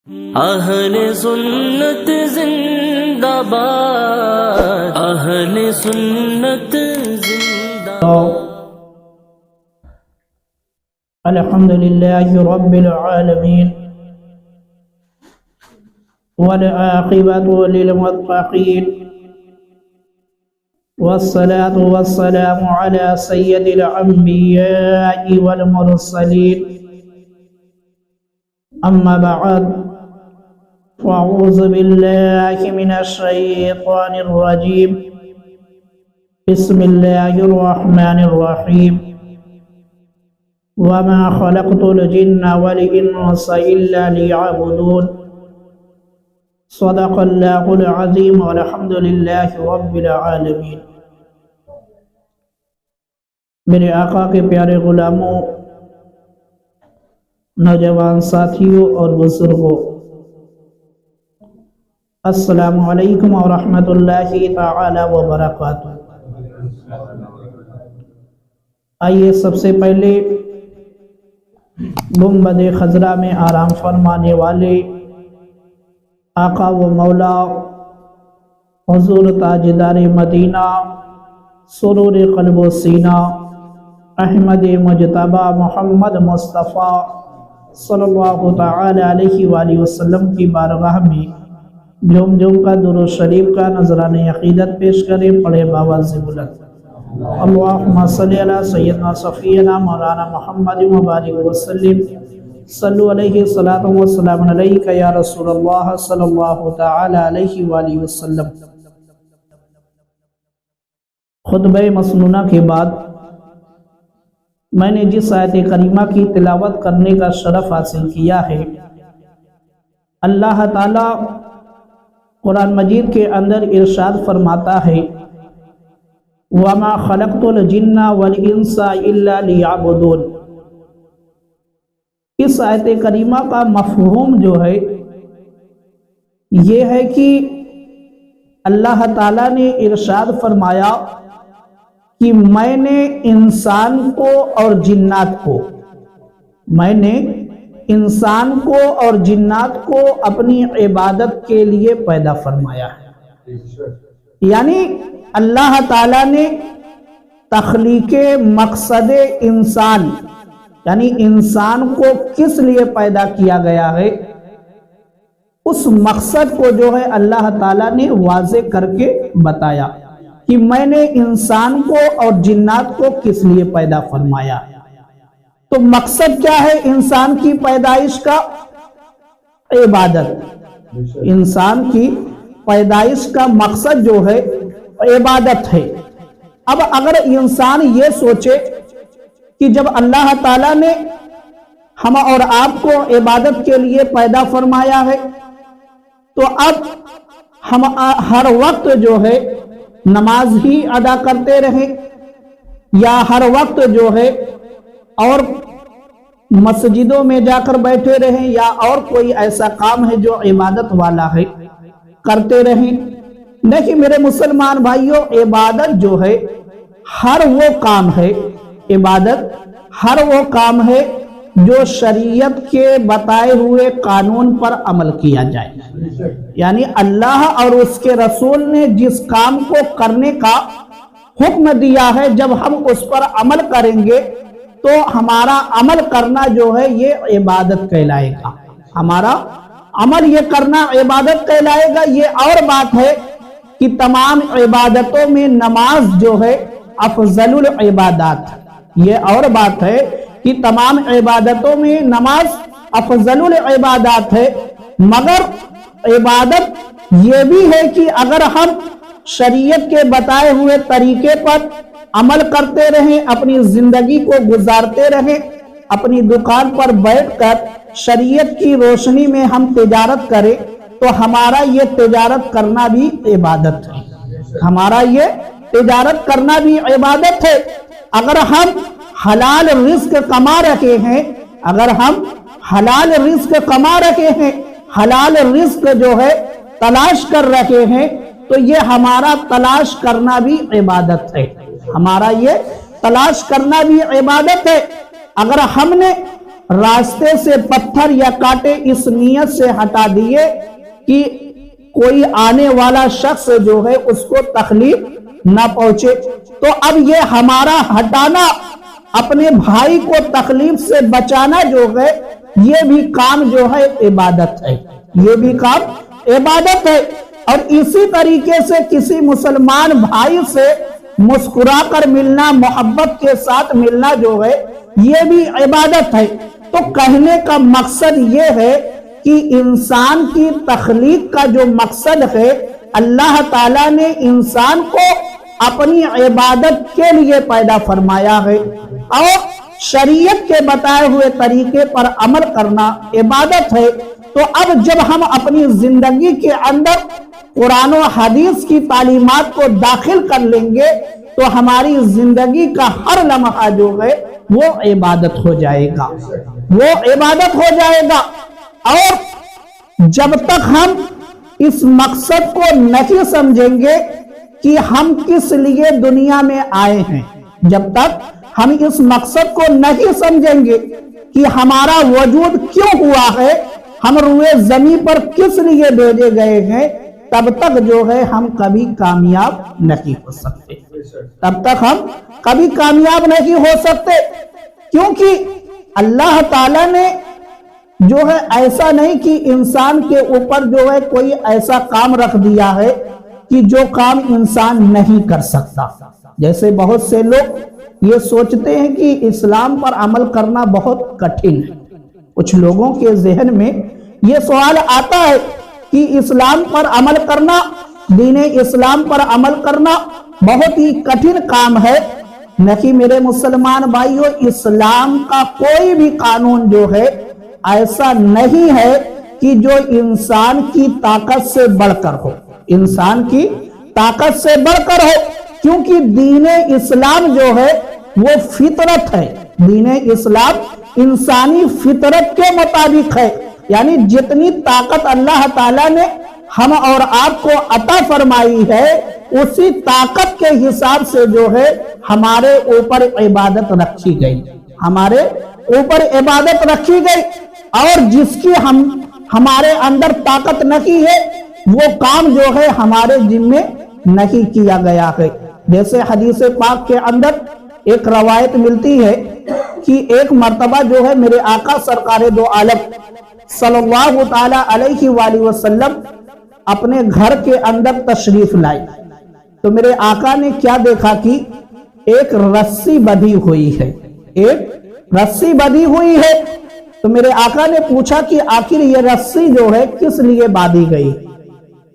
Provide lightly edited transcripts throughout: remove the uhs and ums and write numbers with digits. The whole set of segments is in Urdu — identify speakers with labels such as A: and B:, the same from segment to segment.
A: اہل سنت زندہ باد، اہل سنت زندہ باد۔
B: الحمد للہ رب العالمین والعاقبۃ للمتقین والصلاة والسلام علی سید الانبیاء والمرسلین، اما بعد فاعوذ باللہ من الشیطان الرجیم، بسم اللہ الرحمن الرحیم، وما خلقت الجن والانس الا ليعبدون، صدق اللہ العظیم، والحمد للہ رب العالمین۔ میرے آقا کے پیارے غلاموں، نوجوان ساتھیوں اور بزرگوں، السلام علیکم ورحمۃ اللہ تعالی وبرکاتہ۔ آئیے سب سے پہلے گنبد خضرا میں آرام فرمانے والے آقا و مولا حضور تاجدار مدینہ، سرور قلب و سینہ، احمد مجتبی محمد مصطفیٰ صلی اللہ تعالی علیہ وآلہ وسلم کی بارگاہ میں جھوم جھوم کا درود شریف کا نذرانہ عقیدت پیش کریں، پڑھے باواز بلند، اللہم صلی علی سیدنا صفینا مولانا محمد مبارک وسلم، صلو علیہ الصلاۃ والسلام علیک یا رسول اللہ صلی اللہ تعالی علیہ وآلہ وسلم۔ خطبہ مسنونہ کے بعد میں نے جس آیت کریمہ کی تلاوت کرنے کا شرف حاصل کیا ہے، اللہ تعالی قرآن مجید کے اندر ارشاد فرماتا ہے، وَمَا خَلَقْتُ الْجِنَّ وَالْإِنسَ إِلَّا لِيَعْبُدُونَ۔ اس آیت کریمہ کا مفہوم جو ہے یہ ہے کہ اللہ تعالیٰ نے ارشاد فرمایا کہ میں نے انسان کو اور جنات کو، میں نے انسان کو اور جنات کو اپنی عبادت کے لیے پیدا فرمایا ہے۔ یعنی اللہ تعالیٰ نے تخلیق مقصد انسان، یعنی انسان کو کس لیے پیدا کیا گیا ہے، اس مقصد کو جو ہے اللہ تعالیٰ نے واضح کر کے بتایا کہ میں نے انسان کو اور جنات کو کس لیے پیدا فرمایا۔ تو مقصد کیا ہے انسان کی پیدائش کا؟ عبادت۔ انسان کی پیدائش کا مقصد جو ہے عبادت ہے۔ اب اگر انسان یہ سوچے کہ جب اللہ تعالیٰ نے ہم اور آپ کو عبادت کے لیے پیدا فرمایا ہے تو اب ہم ہر وقت جو ہے نماز ہی ادا کرتے رہیں، یا ہر وقت جو ہے اور مسجدوں میں جا کر بیٹھے رہیں، یا اور کوئی ایسا کام ہے جو عبادت والا ہے کرتے رہیں؟ نہیں میرے مسلمان بھائیوں، عبادت جو ہے ہر وہ کام ہے، عبادت ہر وہ کام ہے جو شریعت کے بتائے ہوئے قانون پر عمل کیا جائے۔ یعنی اللہ اور اس کے رسول نے جس کام کو کرنے کا حکم دیا ہے، جب ہم اس پر عمل کریں گے تو ہمارا عمل کرنا جو ہے یہ عبادت کہلائے گا، ہمارا عمل یہ کرنا عبادت کہلائے گا۔ یہ اور بات ہے کہ تمام عبادتوں میں نماز جو ہے افضل العبادات، یہ اور بات ہے کہ تمام عبادتوں میں نماز افضل العبادات ہے، مگر عبادت یہ بھی ہے کہ اگر ہم شریعت کے بتائے ہوئے طریقے پر عمل کرتے رہیں، اپنی زندگی کو گزارتے رہیں، اپنی دکان پر بیٹھ کر شریعت کی روشنی میں ہم تجارت کریں تو ہمارا یہ تجارت کرنا بھی عبادت ہے، ہمارا یہ تجارت کرنا بھی عبادت ہے۔ اگر ہم حلال رزق کما رہے ہیں، اگر ہم حلال رزق کما رہے ہیں، حلال رزق جو ہے تلاش کر رہے ہیں، تو یہ ہمارا تلاش کرنا بھی عبادت ہے، ہمارا یہ تلاش کرنا بھی عبادت ہے۔ اگر ہم نے راستے سے پتھر یا کانٹے اس نیت سے ہٹا دیے کہ کوئی آنے والا شخص جو ہے اس کو تکلیف نہ پہنچے۔ تو اب یہ ہمارا ہٹانا، اپنے بھائی کو تکلیف سے بچانا جو ہے، یہ بھی کام جو ہے عبادت ہے، یہ بھی کام عبادت ہے۔ اور اسی طریقے سے کسی مسلمان بھائی سے مسکرا کر ملنا، محبت کے ساتھ ملنا جو ہے، یہ بھی عبادت ہے۔ تو کہنے کا مقصد یہ ہے کہ انسان کی تخلیق کا جو مقصد ہے، اللہ تعالیٰ نے انسان کو اپنی عبادت کے لیے پیدا فرمایا ہے، اور شریعت کے بتائے ہوئے طریقے پر عمل کرنا عبادت ہے۔ تو اب جب ہم اپنی زندگی کے اندر قرآن و حدیث کی تعلیمات کو داخل کر لیں گے تو ہماری زندگی کا ہر لمحہ جو ہے وہ عبادت ہو جائے گا، وہ عبادت ہو جائے گا۔ اور جب تک ہم اس مقصد کو نہیں سمجھیں گے کہ ہم کس لیے دنیا میں آئے ہیں، جب تک ہم اس مقصد کو نہیں سمجھیں گے کہ ہمارا وجود کیوں ہوا ہے، ہم روئے زمین پر کس لیے بھیجے گئے ہیں، تب تک جو ہے ہم کبھی کامیاب نہیں ہو سکتے، تب تک ہم کبھی کامیاب نہیں ہو سکتے۔ کیونکہ اللہ تعالیٰ نے جو ہے ایسا نہیں کہ انسان کے اوپر جو ہے کوئی ایسا کام رکھ دیا ہے کہ جو کام انسان نہیں کر سکتا۔ جیسے بہت سے لوگ یہ سوچتے ہیں کہ اسلام پر عمل کرنا بہت کٹھن ہے۔ کچھ لوگوں کے ذہن میں یہ سوال آتا ہے کہ اسلام پر عمل کرنا، دین اسلام پر عمل کرنا بہت ہی کٹھن کام ہے۔ نہیں میرے مسلمان بھائیوں، اسلام کا کوئی بھی قانون جو ہے ایسا نہیں ہے کہ جو انسان کی طاقت سے بڑھ کر ہو، انسان کی طاقت سے بڑھ کر ہو، کیونکہ دین اسلام جو ہے وہ فطرت ہے۔ دین اسلام انسانی فطرت کے مطابق ہے، یعنی جتنی طاقت اللہ تعالیٰ نے ہم اور آپ کو عطا فرمائی ہے، اسی طاقت کے حساب سے جو ہے ہمارے اوپر عبادت رکھی گئی، ہمارے اوپر عبادت رکھی گئی۔ اور جس کی ہمارے اندر طاقت نہیں ہے، وہ کام جو ہے ہمارے ذمے نہیں کیا گیا ہے۔ جیسے حدیث پاک کے اندر ایک روایت ملتی ہے کہ ایک مرتبہ جو ہے میرے آقا سرکار دو عالم صلی اللہ تعالی علیہ وآلہ وسلم اپنے گھر کے اندر تشریف لائے، تو میرے آقا نے کیا دیکھا کہ ایک رسی بندھی ہوئی ہے، ایک رسی بندھی ہوئی ہے۔ تو میرے آقا نے پوچھا کہ آخر یہ رسی جو ہے کس لیے باندھی گئی؟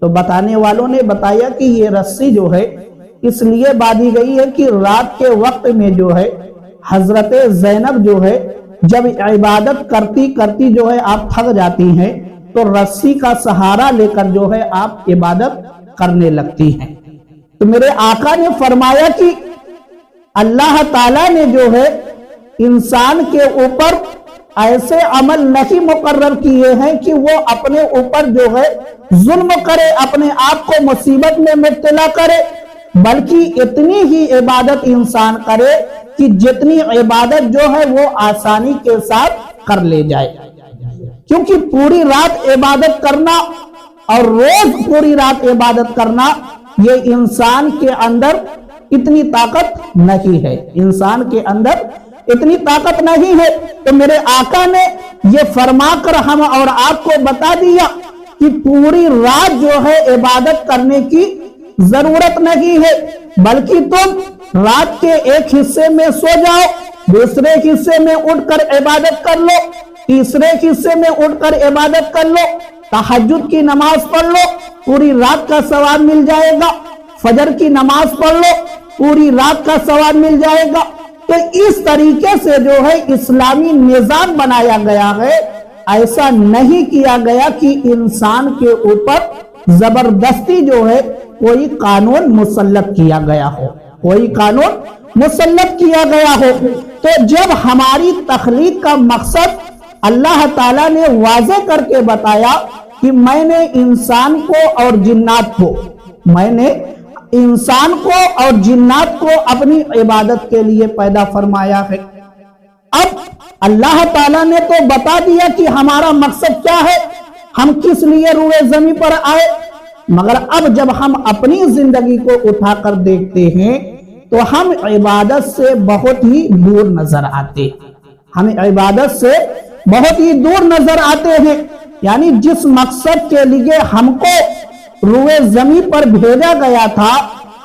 B: تو بتانے والوں نے بتایا کہ یہ رسی جو ہے اس لیے باندھی گئی ہے کہ رات کے وقت میں جو ہے حضرت زینب جو ہے جب عبادت کرتی کرتی جو ہے آپ تھک جاتی ہیں تو رسی کا سہارا لے کر جو ہے آپ عبادت کرنے لگتی ہیں۔ تو میرے آقا نے فرمایا کہ اللہ تعالیٰ نے جو ہے انسان کے اوپر ایسے عمل نہیں مقرر کیے ہیں کہ وہ اپنے اوپر جو ہے ظلم کرے، اپنے آپ کو مصیبت میں مبتلا کرے، بلکہ اتنی ہی عبادت انسان کرے کہ جتنی عبادت جو ہے وہ آسانی کے ساتھ کر لے جائے۔ کیونکہ پوری رات عبادت کرنا اور روز پوری رات عبادت کرنا، یہ انسان کے اندر اتنی طاقت نہیں ہے، انسان کے اندر اتنی طاقت نہیں ہے۔ تو میرے آقا نے یہ فرما کر ہم اور آپ کو بتا دیا کہ پوری رات جو ہے عبادت کرنے کی ضرورت نہیں ہے، بلکہ تم رات کے ایک حصے میں سو جاؤ، دوسرے حصے میں اٹھ کر عبادت کر لو، تیسرے حصے میں اٹھ کر عبادت کر لو، تہجد کی نماز پڑھ لو، پوری رات کا ثواب مل جائے گا، فجر کی نماز پڑھ لو، پوری رات کا ثواب مل جائے گا۔ تو اس طریقے سے جو ہے اسلامی نظام بنایا گیا ہے، ایسا نہیں کیا گیا کہ انسان کے اوپر زبردستی جو ہے کوئی قانون مسلط کیا گیا ہو، کوئی قانون مسلط کیا گیا ہو۔ تو جب ہماری تخلیق کا مقصد اللہ تعالیٰ نے واضح کر کے بتایا کہ میں نے انسان کو اور جنات کو، میں نے انسان کو اور جنات کو اپنی عبادت کے لیے پیدا فرمایا ہے، اب اللہ تعالیٰ نے تو بتا دیا کہ ہمارا مقصد کیا ہے، ہم کس لیے روئے زمین پر آئے، مگر اب جب ہم اپنی زندگی کو اٹھا کر دیکھتے ہیں تو ہم عبادت سے بہت ہی دور نظر آتے، ہم عبادت سے بہت ہی دور نظر آتے ہیں۔ یعنی جس مقصد کے لیے ہم کو روئے زمین پر بھیجا گیا تھا،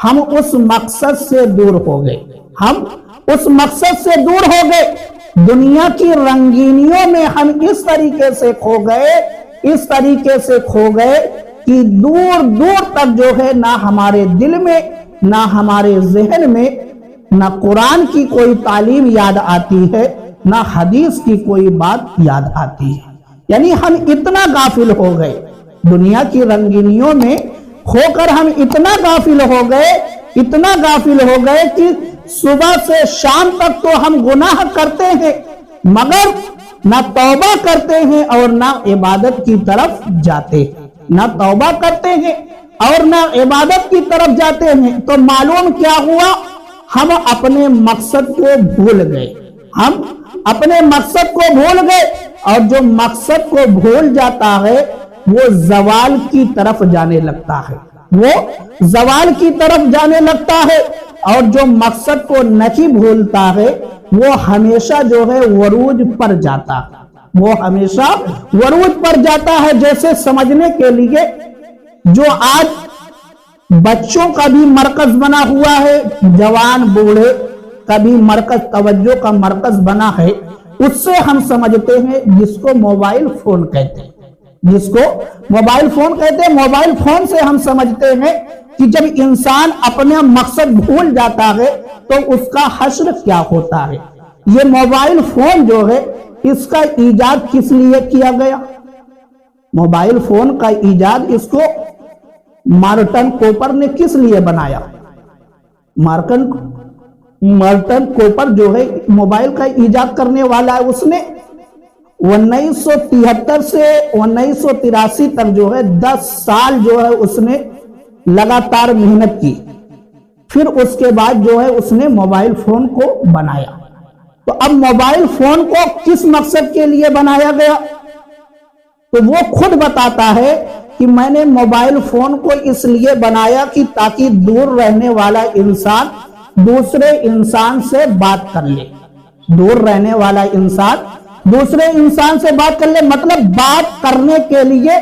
B: ہم اس مقصد سے دور ہو گئے، ہم اس مقصد سے دور ہو گئے۔ دنیا کی رنگینیوں میں ہم اس طریقے سے کھو گئے، اس طریقے سے کھو گئے کہ دور دور تک جو ہے نہ ہمارے دل میں، نہ ہمارے ذہن میں، نہ قرآن کی کوئی تعلیم یاد آتی ہے، نہ حدیث کی کوئی بات یاد آتی ہے۔ یعنی ہم اتنا غافل ہو گئے، دنیا کی رنگینیوں میں کھو کر ہم اتنا غافل ہو گئے، اتنا غافل ہو گئے کہ صبح سے شام تک تو ہم گناہ کرتے ہیں، مگر نہ توبہ کرتے ہیں اور نہ عبادت کی طرف جاتے ہیں، نہ توبہ کرتے ہیں اور نہ عبادت کی طرف جاتے ہیں۔ تو معلوم کیا ہوا، ہم اپنے مقصد کو بھول گئے، ہم اپنے مقصد کو بھول گئے، اور جو مقصد کو بھول جاتا ہے وہ زوال کی طرف جانے لگتا ہے، وہ زوال کی طرف جانے لگتا ہے، اور جو مقصد کو نہیں بھولتا ہے وہ ہمیشہ جو ہے عروج پر جاتا ہے، وہ ہمیشہ عروج پر جاتا ہے۔ جیسے سمجھنے کے لیے جو آج بچوں کا بھی مرکز بنا ہوا ہے، جوان بوڑھے کا بھی مرکز، توجہ کا مرکز بنا ہے، اس سے ہم سمجھتے ہیں جس کو موبائل فون کہتے ہیں، جس کو موبائل فون کہتے ہیں، موبائل فون سے ہم سمجھتے ہیں کہ جب انسان اپنا مقصد بھول جاتا ہے تو اس کا حشر کیا ہوتا ہے۔ یہ موبائل فون جو ہے اس کا ایجاد کس لیے کیا گیا؟ موبائل فون کا ایجاد اس کو مارٹن کوپر نے کس لیے بنایا؟ مارٹن کوپر جو ہے موبائل کا ایجاد کرنے والا ہے، اس نے 1973 سے 1983 تک جو ہے 10 سال جو ہے اس نے لگاتار محنت کی، پھر اس کے بعد جو ہے اس نے موبائل فون کو بنایا۔ تو اب موبائل فون کو کس مقصد کے لیے بنایا گیا؟ تو وہ خود بتاتا ہے کہ میں نے موبائل فون کو اس لیے بنایا کہ تاکہ دور رہنے والا انسان دوسرے انسان سے بات کر لے، دور رہنے والا انسان دوسرے انسان سے بات کر لے، مطلب بات کرنے کے لیے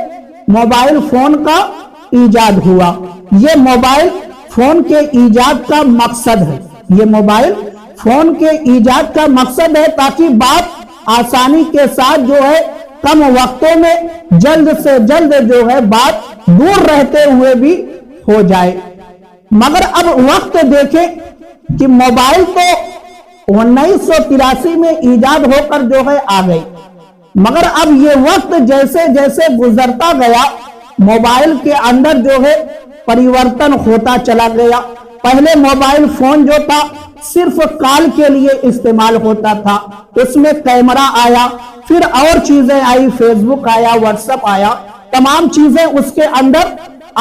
B: موبائل فون کا ایجاد ہوا۔ یہ موبائل فون کے ایجاد کا مقصد ہے، یہ موبائل فون کے ایجاد کا مقصد ہے تاکہ بات آسانی کے ساتھ جو ہے کم وقتوں میں جلد سے جلد جو ہے بات دور رہتے ہوئے بھی ہو جائے۔ مگر اب وقت دیکھیں کہ موبائل تو 1983 میں ایجاد ہو کر جو ہے آ گئی، مگر اب یہ وقت جیسے جیسے گزرتا گیا موبائل کے اندر جو ہے پریورتن ہوتا چلا گیا۔ پہلے موبائل فون جو تھا صرف کال کے لیے استعمال ہوتا تھا، اس میں کیمرہ آیا، پھر اور چیزیں آئی، فیس بک آیا، واٹس ایپ آیا، تمام چیزیں اس کے اندر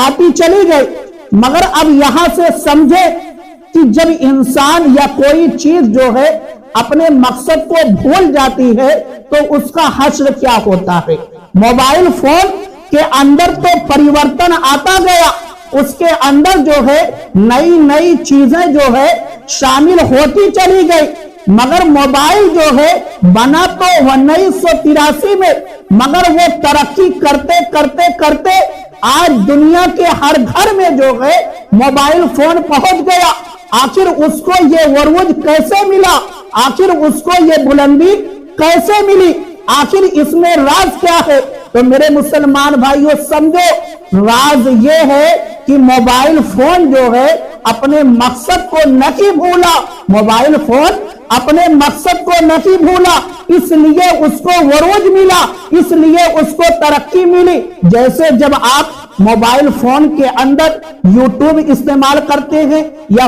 B: آتی چلی گئی۔ مگر اب یہاں سے سمجھے کہ جب انسان یا کوئی چیز جو ہے اپنے مقصد کو بھول جاتی ہے تو اس کا حشر کیا ہوتا ہے۔ موبائل فون کے اندر تو پریورتن آتا گیا، اس کے اندر جو ہے نئی نئی چیزیں جو ہے شامل ہوتی چلی گئی، مگر موبائل جو ہے بنا تو 1983 میں، مگر وہ ترقی کرتے کرتے کرتے آج دنیا کے ہر گھر میں جو ہے موبائل فون پہنچ گیا۔ آخر اس کو یہ عروج کیسے ملا؟ آخر اس کو یہ بلندی کیسے ملی؟ آخر اس میں راز کیا ہے؟ تو میرے مسلمان بھائیوں سمجھو، راز یہ ہے کہ موبائل فون جو ہے اپنے مقصد کو نہیں بھولا، موبائل فون اپنے مقصد کو نہیں بھولا، اس لیے اس کو عروج ملا، اس لیے اس کو ترقی ملی۔ جیسے جب آپ موبائل فون کے اندر یوٹیوب استعمال کرتے ہیں یا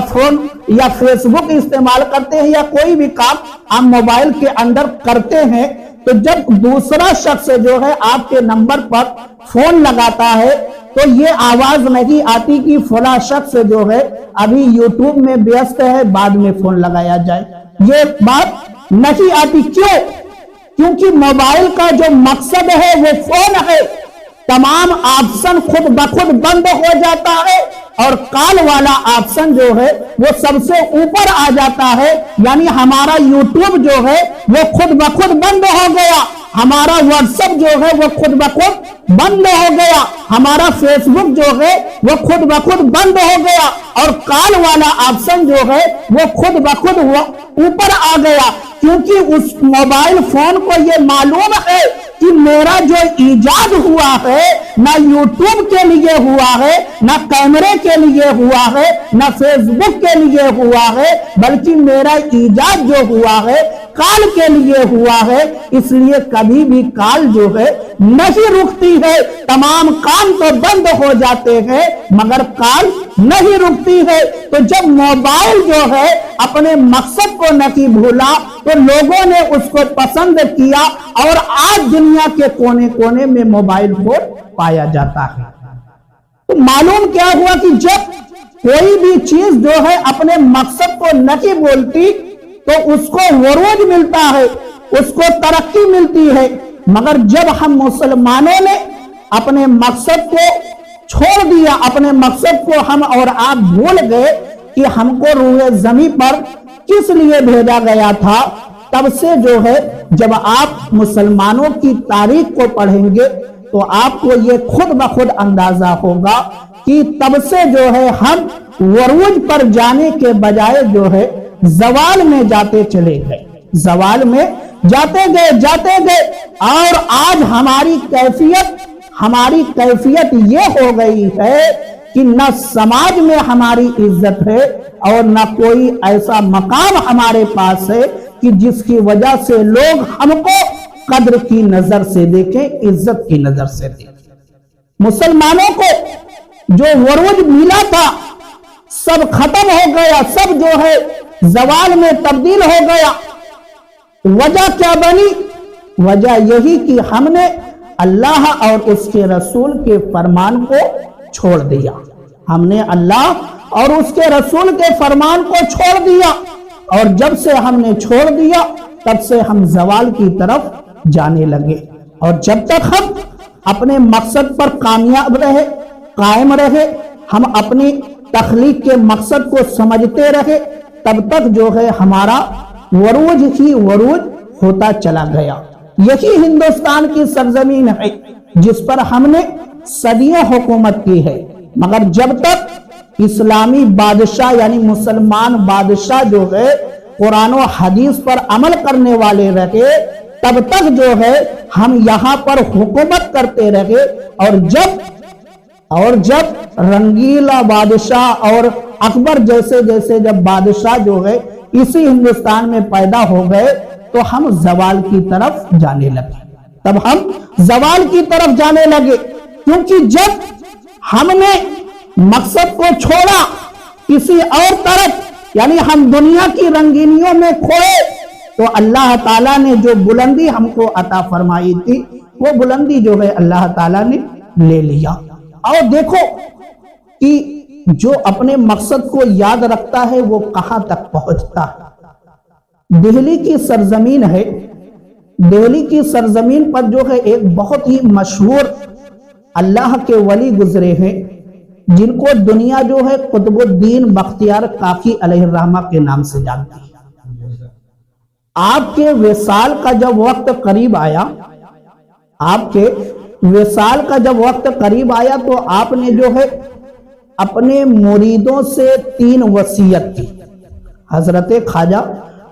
B: فیس بک استعمال کرتے ہیں یا کوئی بھی کام آپ موبائل کے اندر کرتے ہیں، تو جب دوسرا شخص جو ہے آپ کے نمبر پر فون لگاتا ہے تو یہ آواز نہیں آتی کہ فلاں شخص جو ہے ابھی یوٹیوب میں ویست ہے، بعد میں فون لگایا جائے۔ یہ بات نہیں آتی. کیوں؟ کیونکہ موبائل کا جو مقصد ہے وہ فون ہے. تمام آپشن خود بخود بند ہو جاتا ہے اور کال والا آپشن جو ہے وہ سب سے اوپر آ جاتا ہے. یعنی ہمارا یوٹیوب جو ہے وہ خود بخود بند ہو گیا, ہمارا واٹس ایپ جو ہے وہ خود بخود بند ہو گیا, ہمارا فیس بک جو ہے وہ خود بخود بند ہو گیا, اور کال والا آپشن جو ہے وہ خود بخود اوپر آ گیا. کیونکہ اس موبائل فون کو یہ معلوم ہے کہ میرا جو ایجاد ہوا ہے نہ یوٹیوب کے لیے ہوا ہے, نہ کیمرے کے لیے ہوا ہے, نہ فیس بک کے لیے ہوا ہے, بلکہ میرا ایجاد جو ہوا ہے کال کے لیے ہوا ہے. اس لیے کبھی بھی کال جو ہے نہیں رکتی ہے. تمام کام تو بند ہو جاتے ہیں مگر کال نہیں رکتی ہے. تو جب موبائل جو ہے اپنے مقصد کو نہیں بھولا تو لوگوں نے اس کو پسند کیا, اور آج دنیا کے کونے کونے میں موبائل فون پایا جاتا ہے. تو معلوم کیا ہوا کہ جب کوئی بھی چیز جو ہے اپنے مقصد کو نہیں بولتی تو اس کو عروج ملتا ہے, اس کو ترقی ملتی ہے. مگر جب ہم مسلمانوں نے اپنے مقصد کو چھوڑ دیا, اپنے مقصد کو ہم اور آپ بھول گئے کہ ہم کو روئے زمین پر کس لیے بھیجا گیا تھا, تب سے جو ہے جب آپ مسلمانوں کی تاریخ کو پڑھیں گے تو آپ کو یہ خود بخود اندازہ ہوگا کہ تب سے جو ہے ہم عروج پر جانے کے بجائے جو ہے زوال میں جاتے چلے گئے, زوال میں جاتے گئے. اور آج ہماری کیفیت یہ ہو گئی ہے کہ نہ سماج میں ہماری عزت ہے اور نہ کوئی ایسا مقام ہمارے پاس ہے کہ جس کی وجہ سے لوگ ہم کو قدر کی نظر سے دیکھیں, عزت کی نظر سے دیکھیں. مسلمانوں کو جو عروج ملا تھا سب ختم ہو گیا, سب جو ہے زوال میں تبدیل ہو گیا. وجہ کیا بنی؟ وجہ یہی کہ ہم نے اللہ اور اس کے رسول کے فرمان کو چھوڑ دیا. ہم نے اللہ اور اس کے رسول کے فرمان کو چھوڑ دیا, اور جب سے ہم نے چھوڑ دیا تب سے ہم زوال کی طرف جانے لگے. اور جب تک ہم اپنے مقصد پر کامیاب رہے, قائم رہے, ہم اپنی تخلیق کے مقصد کو سمجھتے رہے, تب تک جو ہے ہمارا عروج ہی عروج ہوتا چلا گیا. یہی ہندوستان کی سرزمین ہے جس پر ہم نے صدیوں حکومت کی ہے, مگر جب تک اسلامی بادشاہ یعنی مسلمان بادشاہ جو ہے قرآن و حدیث پر عمل کرنے والے رہے تب تک جو ہے ہم یہاں پر حکومت کرتے رہے. اور جب رنگیلا بادشاہ اور اکبر جیسے جب بادشاہ جو ہے اسی ہندوستان میں پیدا ہو گئے تو ہم زوال کی طرف جانے لگے. تب ہم زوال کی طرف جانے لگے کیونکہ جب ہم نے مقصد کو چھوڑا کسی اور طرف, یعنی ہم دنیا کی رنگینیوں میں کھوئے, تو اللہ تعالیٰ نے جو بلندی ہم کو عطا فرمائی تھی وہ بلندی جو ہے اللہ تعالیٰ نے لے لیا. اور دیکھو کہ جو اپنے مقصد کو یاد رکھتا ہے وہ کہاں تک پہنچتا ہے. دہلی کی سرزمین ہے, دہلی کی سرزمین پر جو ہے ایک بہت ہی مشہور اللہ کے ولی گزرے ہیں جن کو دنیا جو ہے قطب الدین بختیار کاکی علیہ الرحمہ کے نام سے جانتی ہے. آپ کے وصال کا جب وقت قریب آیا تو آپ نے جو ہے اپنے مریدوں سے 3 وصیت کی. حضرت خواجہ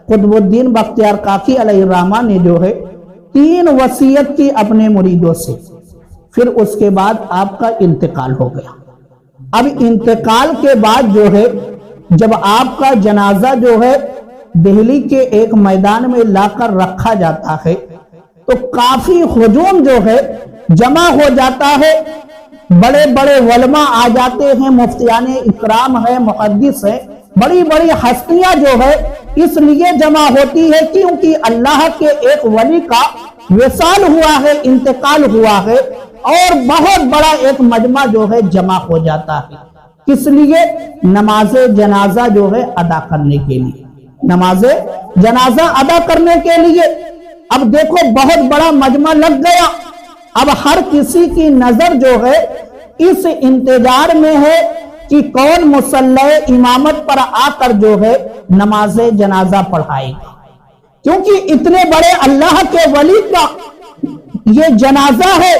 B: قطب الدین بختیار کاکی علیہ الرحمہ نے جو ہے 3 وصیت کی اپنے مریدوں سے. پھر اس کے بعد آپ کا انتقال ہو گیا. اب انتقال کے بعد جو ہے جب آپ کا جنازہ جو ہے دہلی کے ایک میدان میں لا کر رکھا جاتا ہے تو کافی ہجوم جو ہے جمع ہو جاتا ہے. بڑے بڑے علماء آ جاتے ہیں, مفتیان اکرام ہے, محدث ہے, بڑی بڑی ہستیاں جو ہے اس لیے جمع ہوتی ہے کیونکہ اللہ کے ایک ولی کا وصال ہوا ہے, انتقال ہوا ہے, اور بہت بڑا ایک مجمع جو ہے جمع ہو جاتا ہے. کس لیے؟ نماز جنازہ جو ہے ادا کرنے کے لیے. نماز جنازہ ادا کرنے کے لیے۔ اب دیکھو بہت بڑا مجمع لگ گیا، اب ہر کسی کی نظر جو ہے اس انتظار میں ہے کہ کون مصلی امامت پر آ کر جو ہے نماز جنازہ پڑھائے گا، کیونکہ اتنے بڑے اللہ کے ولی کا یہ جنازہ ہے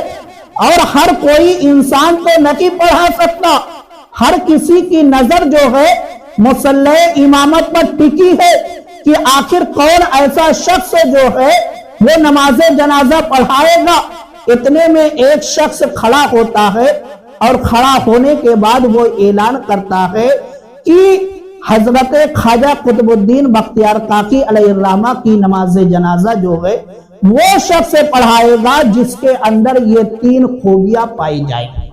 B: اور ہر کوئی انسان تو نہیں پڑھا سکتا، ہر کسی کی نظر جو ہے مصلی امامت پر ٹکی ہے کہ آخر کون ایسا شخص جو ہے وہ نماز جنازہ پڑھائے گا۔ اتنے میں ایک شخص کھڑا ہوتا ہے اور کھڑا ہونے کے بعد وہ اعلان کرتا ہے کہ حضرت خواجہ قطب الدین بختیار کاکی علیہ الرحمہ کی نماز جنازہ جو ہے وہ شخص پڑھائے گا جس کے اندر یہ 3 خوبیاں پائی جائیں گی۔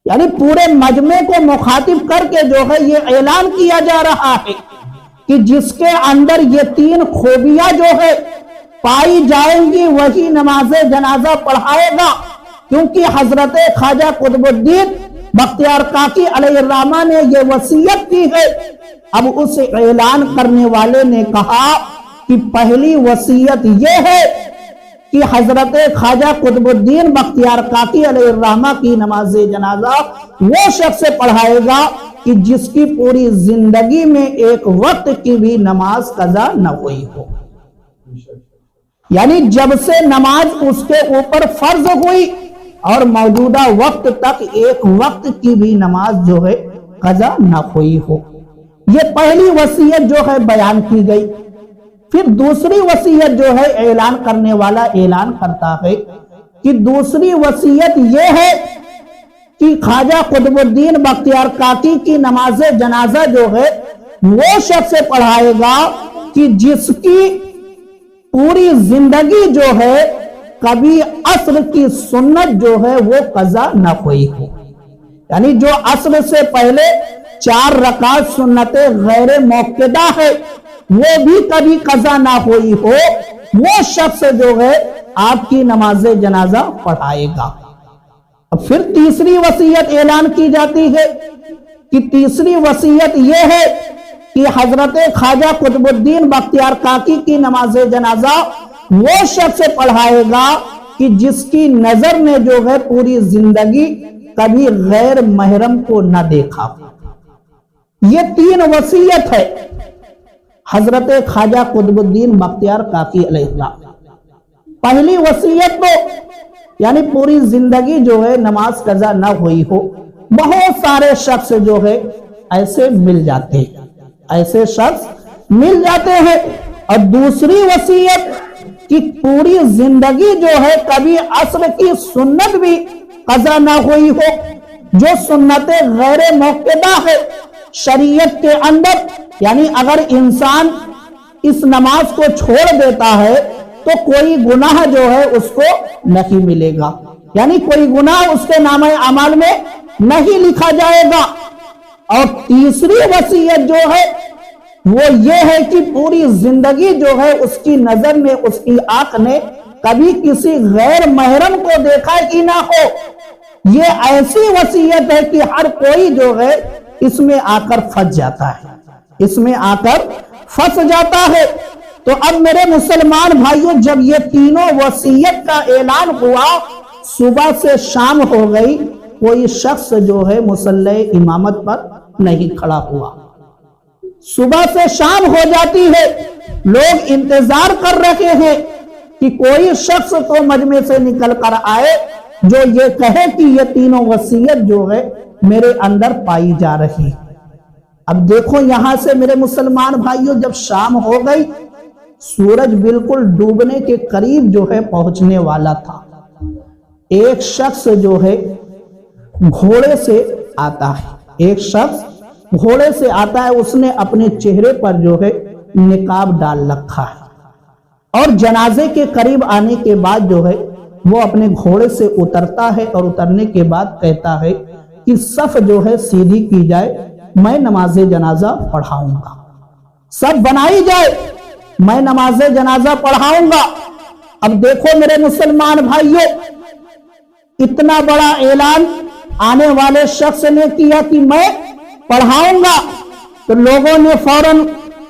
B: یعنی پورے مجمع کو مخاطب کر کے جو ہے یہ اعلان کیا جا رہا ہے کہ جس کے اندر یہ 3 خوبیاں جو ہے پائی جائیں گی وہی نماز جنازہ پڑھائے گا، کیونکہ حضرت خواجہ قطب الدین بختیار کاکی علیہ الرحمہ نے یہ وصیت کی ہے۔ اب اس اعلان کرنے والے نے کہا کہ پہلی وصیت یہ ہے کہ حضرت خواجہ قطب الدین بختیار کاکی علیہ الرحمہ کی نماز جنازہ وہ شخص پڑھائے گا کہ جس کی پوری زندگی میں ایک وقت کی بھی نماز قضا نہ ہوئی ہو، یعنی جب سے نماز اس کے اوپر فرض ہوئی اور موجودہ وقت تک ایک وقت کی بھی نماز جو ہے قضا نہ ہوئی ہو۔ یہ پہلی وصیت جو ہے بیان کی گئی۔ پھر دوسری وصیت جو ہے اعلان کرنے والا اعلان کرتا ہے کہ دوسری وصیت یہ ہے کہ خواجہ قطب الدین بختیار کاکی کی نماز جنازہ جو ہے وہ شخص پڑھائے گا کہ جس کی پوری زندگی جو ہے کبھی عصر کی سنت جو ہے وہ قضا نہ ہوئی ہو، یعنی جو عصر سے پہلے 4 رکعت سنت غیر موقدہ ہے وہ بھی کبھی قضا نہ ہوئی ہو، وہ شخص جو ہے آپ کی نماز جنازہ پڑھائے گا۔ پھر تیسری وصیت اعلان کی جاتی ہے کہ تیسری وصیت یہ ہے کہ حضرت خواجہ قطب الدین بختیار کاکی کی نماز جنازہ وہ شخص پڑھائے گا کہ جس کی نظر نے جو ہے پوری زندگی کبھی غیر محرم کو نہ دیکھا۔ یہ 3 وصیت ہے حضرت خواجہ قطب الدین بختیار کاکی علیہ السلام۔ پہلی وصیت تو یعنی پوری زندگی جو ہے نماز قضا نہ ہوئی ہو، بہت سارے شخص جو ہے ایسے مل جاتے ہیں، ایسے شخص مل جاتے ہیں۔ اور دوسری وصیت کہ پوری زندگی جو ہے کبھی عصر کی سنت بھی قضا نہ ہوئی ہو، جو سنت غیر موقدہ ہے شریعت کے اندر، یعنی اگر انسان اس نماز کو چھوڑ دیتا ہے تو کوئی گناہ جو ہے اس کو نہیں ملے گا، یعنی کوئی گناہ اس کے نامہ اعمال میں نہیں لکھا جائے گا۔ اور تیسری وصیت جو ہے وہ یہ ہے کہ پوری زندگی جو ہے اس کی نظر میں، اس کی آنکھ نے کبھی کسی غیر محرم کو دیکھا ہی نہ ہو۔ یہ ایسی وصیت ہے کہ ہر کوئی جو ہے اس میں آ کر پھنس جاتا ہے، اس میں آ کر پھنس جاتا ہے۔ تو اب میرے مسلمان بھائیوں، جب یہ تینوں وصیت کا اعلان ہوا، صبح سے شام ہو گئی، کوئی شخص جو ہے مصلی امامت پر نہیں کھڑا ہوا۔ صبح سے شام ہو جاتی ہے، لوگ انتظار کر رہے ہیں کہ کوئی شخص تو مجمع سے نکل کر آئے جو یہ کہے کہ یہ تینوں وصیت جو ہے میرے اندر پائی جا رہی۔ اب دیکھو یہاں سے میرے مسلمان بھائیوں، جب شام ہو گئی، سورج بالکل ڈوبنے کے قریب جو ہے پہنچنے والا تھا، ایک شخص جو ہے گھوڑے سے آتا ہے، ایک شخص گھوڑے سے آتا ہے، اس نے اپنے چہرے پر جو ہے نقاب ڈال رکھا ہے، اور جنازے کے قریب آنے کے بعد جو ہے وہ اپنے گھوڑے سے اترتا ہے، اور اترنے کے بعد کہتا ہے کہ صف جو ہے سیدھی کی جائے، میں نماز جنازہ پڑھاؤں گا، سب بنائی جائے، میں نماز جنازہ پڑھاؤں گا۔ اب دیکھو میرے مسلمان بھائیوں، اتنا بڑا اعلان آنے والے شخص نے کیا کہ میں پڑھاؤں گا، تو لوگوں نے فوراً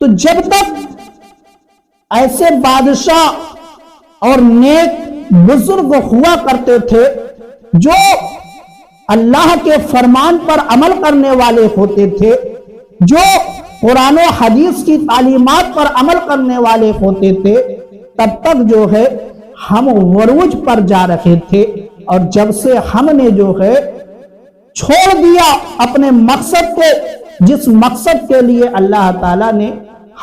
B: تو جب تک ایسے بادشاہ اور نیک بزرگ ہوا کرتے تھے جو اللہ کے فرمان پر عمل کرنے والے ہوتے تھے، جو قرآن و حدیث کی تعلیمات پر عمل کرنے والے ہوتے تھے، تب تک جو ہے ہم عروج پر جا رہے تھے۔ اور جب سے ہم نے جو ہے چھوڑ دیا اپنے مقصد کو، جس مقصد کے لیے اللہ تعالیٰ نے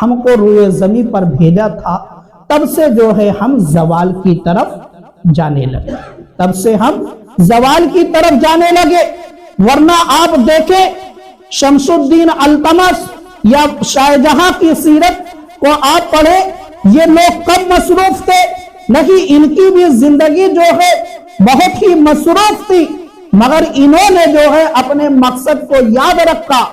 B: ہم کو روئے زمین پر بھیجا تھا، تب سے جو ہے ہم زوال کی طرف جانے لگے، تب سے ہم زوال کی طرف جانے لگے۔ ورنہ آپ دیکھیں شمس الدین التمش یا شاہ جہاں کی سیرت کو آپ پڑھیں، یہ لوگ کب مصروف تھے؟ نہیں، ان کی بھی زندگی جو ہے بہت ہی مصروف تھی، مگر انہوں نے جو ہے اپنے مقصد کو یاد رکھا،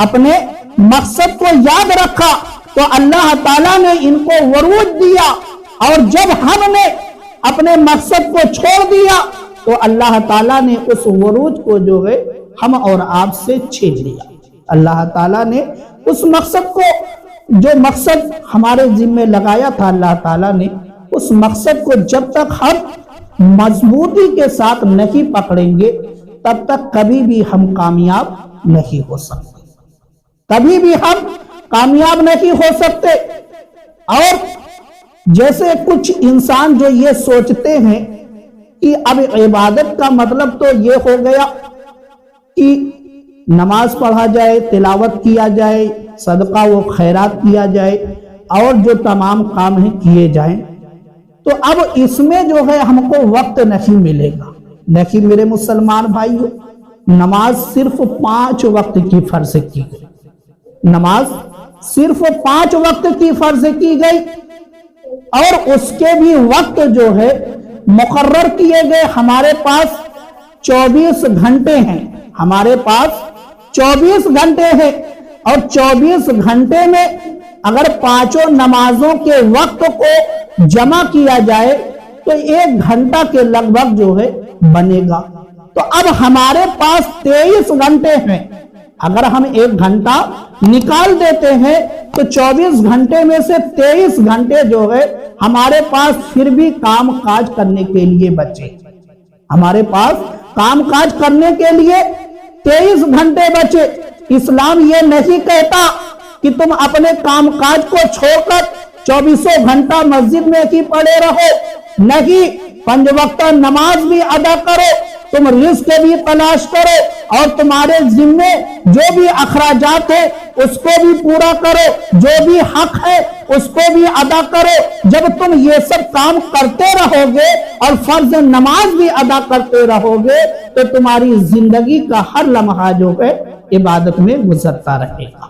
B: اپنے مقصد کو یاد رکھا، تو اللہ تعالیٰ نے ان کو عروج دیا۔ اور جب ہم نے اپنے مقصد کو چھوڑ دیا تو اللہ تعالیٰ نے اس عروج کو جو ہے ہم اور آپ سے چھین لیا۔ اللہ تعالیٰ نے اس مقصد کو، جو مقصد ہمارے ذمہ لگایا تھا، اللہ تعالیٰ نے اس مقصد کو جب تک ہم مضبوطی کے ساتھ نہیں پکڑیں گے، تب تک کبھی بھی ہم کامیاب نہیں ہو سکتے، کبھی بھی ہم کامیاب نہیں ہو سکتے۔ اور جیسے کچھ انسان جو یہ سوچتے ہیں کہ اب عبادت کا مطلب تو یہ ہو گیا کہ نماز پڑھا جائے، تلاوت کیا جائے، صدقہ و خیرات کیا جائے، اور جو تمام کام ہیں کیے جائیں، تو اب اس میں جو ہے ہم کو وقت نہیں ملے گا۔ نہیں میرے مسلمان بھائیو، نماز صرف 5 وقت کی فرض کی گئی، نماز صرف 5 وقت کی فرض کی گئی، اور اس کے بھی وقت جو ہے مقرر کیے گئے۔ ہمارے پاس 24 گھنٹے ہیں، ہمارے پاس 24 گھنٹے ہیں، اور 24 گھنٹے میں اگر 5 نمازوں کے وقت کو جمع کیا جائے تو 1 گھنٹہ کے لگ بھگ جو ہے بنے گا۔ تو اب ہمارے پاس 23 گھنٹے ہیں، اگر ہم 1 گھنٹہ نکال دیتے ہیں تو 24 گھنٹے میں سے 23 گھنٹے جو ہے ہمارے پاس پھر بھی کام کاج کرنے کے لیے بچے، ہمارے پاس کام کاج کرنے کے لیے 23 گھنٹے بچے۔ اسلام یہ نہیں کہتا کہ تم اپنے کام کاج کو چھوڑ کر 24 گھنٹہ مسجد میں ہی پڑے رہو، نہیں، 5 وقت نماز بھی ادا کرو، تم رزق بھی تلاش کرو، اور تمہارے ذمے جو بھی اخراجات ہیں اس کو بھی پورا کرو، جو بھی حق ہے اس کو بھی ادا کرو۔ جب تم یہ سب کام کرتے رہو گے اور فرض نماز بھی ادا کرتے رہو گے تو تمہاری زندگی کا ہر لمحہ جو ہے عبادت میں گزرتا رہے گا،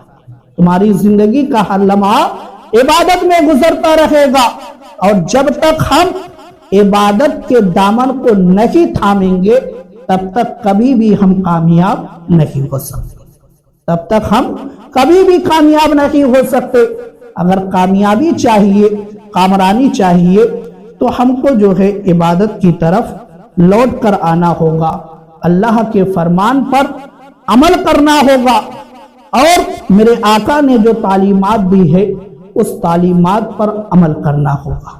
B: تمہاری زندگی کا ہر لمحہ عبادت میں گزرتا رہے گا۔ اور جب تک ہم عبادت کے دامن کو نہیں تھامیں گے تب تک کبھی بھی ہم کامیاب نہیں ہو سکتے، تب تک ہم کبھی بھی کامیاب نہیں ہو سکتے۔ اگر کامیابی چاہیے، کامرانی چاہیے، تو ہم کو جو ہے عبادت کی طرف لوٹ کر آنا ہوگا، اللہ کے فرمان پر عمل کرنا ہوگا، اور میرے آقا نے جو تعلیمات دی ہے اس تعلیمات پر عمل کرنا ہوگا،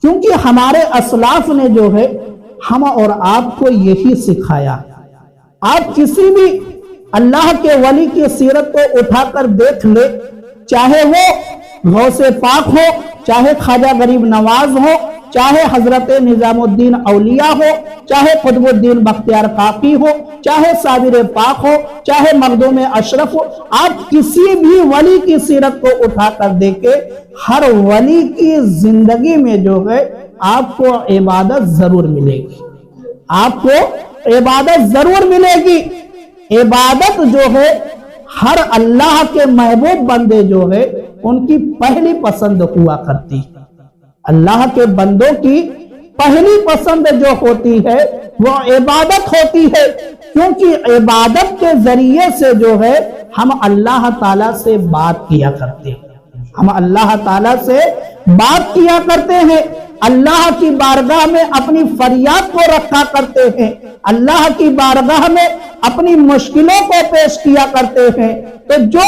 B: کیونکہ ہمارے اسلاف نے جو ہے ہم اور آپ کو یہی سکھایا۔ آپ کسی بھی اللہ کے ولی کی سیرت کو اٹھا کر دیکھ لے، چاہے وہ غوث پاک ہو، چاہے خواجہ غریب نواز ہو، چاہے حضرت نظام الدین اولیاء ہو، چاہے قطب الدین بختیار کاکی ہو، چاہے صابر پاک ہو، چاہے مخدوم اشرف ہو، آپ کسی بھی ولی کی سیرت کو اٹھا کر دیکھیں، ہر ولی کی زندگی میں جو ہے آپ کو عبادت ضرور ملے گی، آپ کو عبادت ضرور ملے گی۔ عبادت جو ہے ہر اللہ کے محبوب بندے جو ہے ان کی پہلی پسند ہوا کرتی ہے، اللہ کے بندوں کی پہلی پسند جو ہوتی ہے وہ عبادت ہوتی ہے، کیونکہ عبادت کے ذریعے سے جو ہے ہم اللہ تعالیٰ سے بات کیا کرتے ہیں، ہم اللہ تعالیٰ سے بات کیا کرتے ہیں، اللہ کی بارگاہ میں اپنی فریاد کو رکھا کرتے ہیں، اللہ کی بارگاہ میں اپنی مشکلوں کو پیش کیا کرتے ہیں۔ تو جو